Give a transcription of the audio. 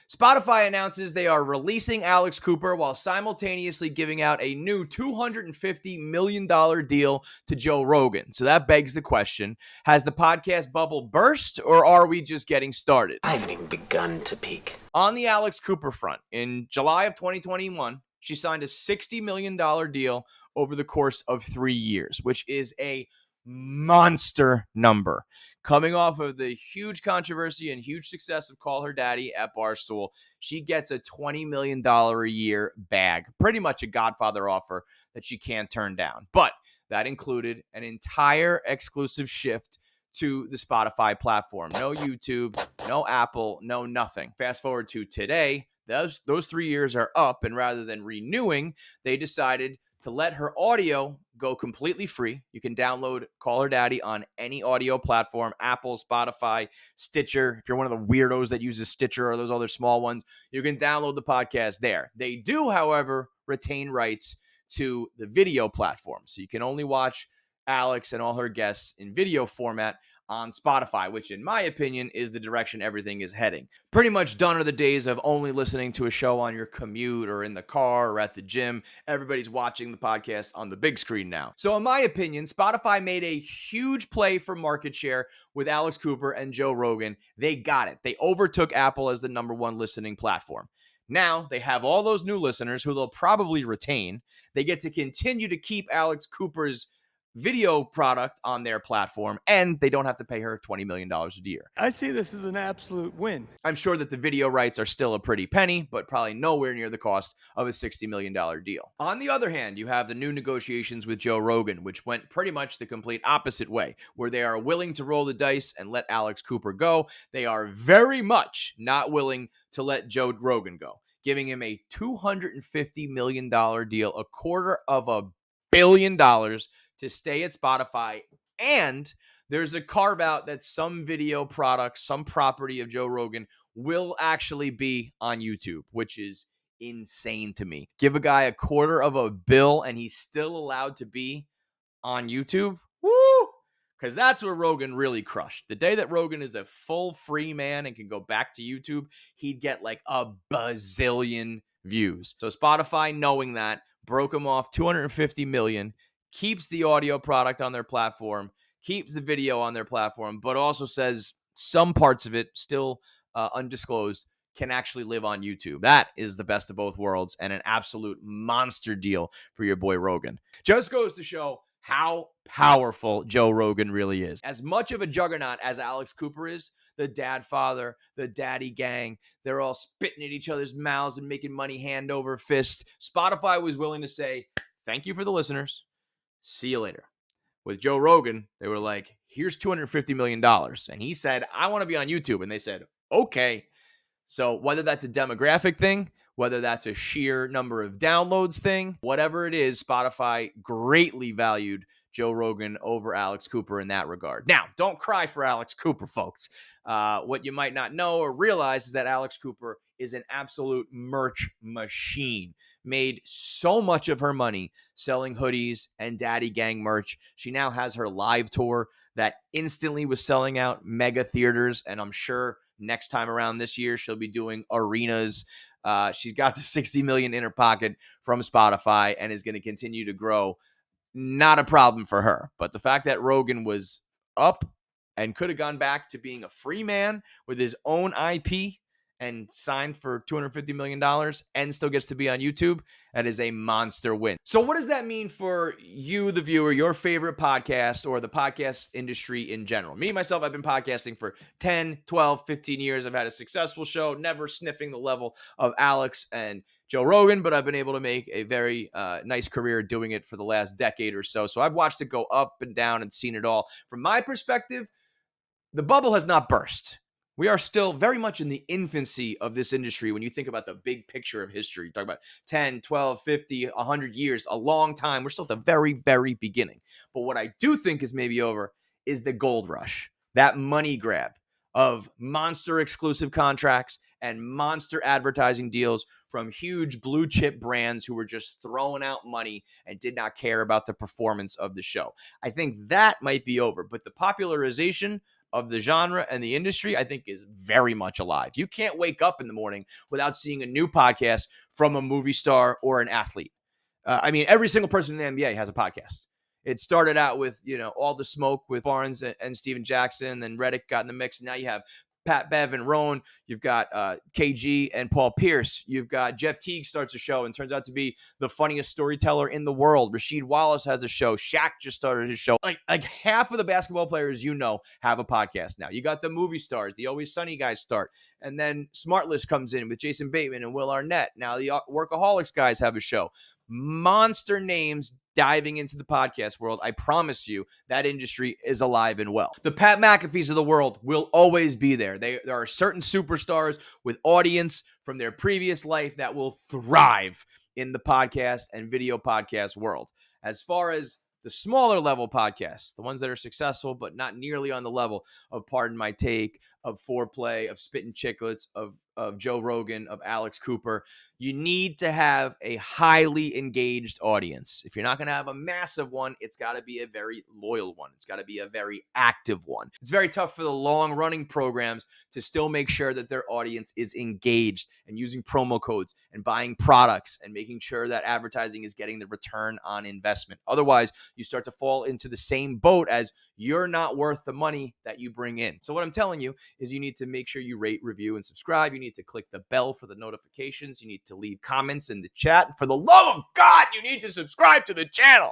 Spotify announces they are releasing Alex Cooper while simultaneously giving out a new $250 million deal to Joe Rogan. So that begs the question, has the podcast bubble burst or are we just getting started? I haven't even begun to peak. On the Alex Cooper front, in July of 2021, she signed a $60 million deal over the course of 3 years, which is a monster number. Coming off of the huge controversy and huge success of Call Her Daddy at Barstool, she gets a $20 million a year bag, pretty much a Godfather offer that she can't turn down. But that included an entire exclusive shift to the Spotify platform. No YouTube, no Apple, no nothing. Fast forward to today, those 3 years are up, and rather than renewing, they decided to let her audio go completely free. You can download Call Her Daddy on any audio platform, Apple, Spotify, Stitcher. If you're one of the weirdos that uses Stitcher or those other small ones, you can download the podcast there. They do, however, retain rights to the video platform. So you can only watch Alex and all her guests in video format on Spotify, which in my opinion is the direction everything is heading. Pretty much done are the days of only listening to a show on your commute or in the car or at the gym. Everybody's watching the podcast on the big screen now. So in my opinion, Spotify made a huge play for market share with Alex Cooper and Joe Rogan. They got it. They overtook Apple as the number one listening platform. Now they have all those new listeners who they'll probably retain. They get to continue to keep Alex Cooper's video product on their platform, and they don't have to pay her $20 million a year. I see this as an absolute win. I'm sure that the video rights are still a pretty penny, but probably nowhere near the cost of a $60 million deal. On the other hand, you have the new negotiations with Joe Rogan, which went pretty much the complete opposite way, where they are willing to roll the dice and let Alex Cooper go. They are very much not willing to let Joe Rogan go, giving him a $250 million deal, $250 million to stay at Spotify. And there's a carve out that some video products, some property of Joe Rogan will actually be on YouTube, which is insane to me. Give a guy $250 million and he's still allowed to be on YouTube. Woo! Because that's where Rogan really crushed. The day that Rogan is a full free man and can go back to YouTube, he'd get like a bazillion views. So Spotify, knowing that, broke him off $250 million, keeps the audio product on their platform, keeps the video on their platform, but also says some parts of it, still undisclosed, can actually live on YouTube. That is the best of both worlds and an absolute monster deal for your boy Rogan. Just goes to show how powerful Joe Rogan really is. As much of a juggernaut as Alex Cooper is, the dad father, the daddy gang, they're all spitting at each other's mouths and making money hand over fist. Spotify was willing to say, thank you for the listeners. See you later. With Joe Rogan, they were like, here's $250 million. And he said, I want to be on YouTube. And they said, okay. So whether that's a demographic thing, whether that's a sheer number of downloads thing, whatever it is, Spotify greatly valued Joe Rogan over Alex Cooper in that regard. Now, don't cry for Alex Cooper, folks. What you might not know or realize is that Alex Cooper is an absolute merch machine. Made so much of her money selling hoodies and daddy gang merch. She now has her live tour that instantly was selling out mega theaters. And I'm sure next time around this year, she'll be doing arenas. She's got the $60 million in her pocket from Spotify and is going to continue to grow. Not a problem for her. But the fact that Rogan was up and could have gone back to being a free man with his own IP and signed for $250 million and still gets to be on YouTube, that is a monster win. So what does that mean for you, the viewer, your favorite podcast or the podcast industry in general? Me, myself, I've been podcasting for 10, 12, 15 years. I've had a successful show, never sniffing the level of Alex and Joe Rogan, but I've been able to make a very nice career doing it for the last decade or so. So I've watched it go up and down and seen it all. From my perspective, the bubble has not burst. We are still very much in the infancy of this industry when you think about the big picture of history. You talk about 10, 12, 50, 100 years, a long time. We're still at the very, very beginning. But what I do think is maybe over is the gold rush, that money grab of monster exclusive contracts and monster advertising deals from huge blue chip brands who were just throwing out money and did not care about the performance of the show. I think that might be over, but the popularization of the genre and the industry, I think is very much alive. You can't wake up in the morning without seeing a new podcast from a movie star or an athlete. I mean, every single person in the NBA has a podcast. It started out with, all the smoke with Barnes and Steven Jackson. Then Reddick got in the mix. And now you have Pat Bev and Roan. You've got KG and Paul Pierce. You've got Jeff Teague starts a show and turns out to be the funniest storyteller in the world. Rasheed Wallace has a show. Shaq just started his show. Like half of the basketball players have a podcast now. You got the movie stars, the Always Sunny guys start. And then Smartless comes in with Jason Bateman and Will Arnett. Now the Workaholics guys have a show. Monster names diving into the podcast world. I promise you that industry is alive and well. The Pat McAfees of the world will always be there. There are certain superstars with audience from their previous life that will thrive in the podcast and video podcast world. As far as the smaller level podcasts, the ones that are successful, but not nearly on the level of Pardon My Take, of Foreplay, of Spittin' Chicklets, of Joe Rogan, of Alex Cooper, you need to have a highly engaged audience. If you're not going to have a massive one, it's got to be a very loyal one. It's got to be a very active one. It's very tough for the long-running programs to still make sure that their audience is engaged and using promo codes and buying products and making sure that advertising is getting the return on investment. Otherwise, you start to fall into the same boat as you're not worth the money that you bring in. So what I'm telling you is you need to make sure you rate, review, and subscribe. You need to click the bell for the notifications. You need to leave comments in the chat. For the love of God, you need to subscribe to the channel.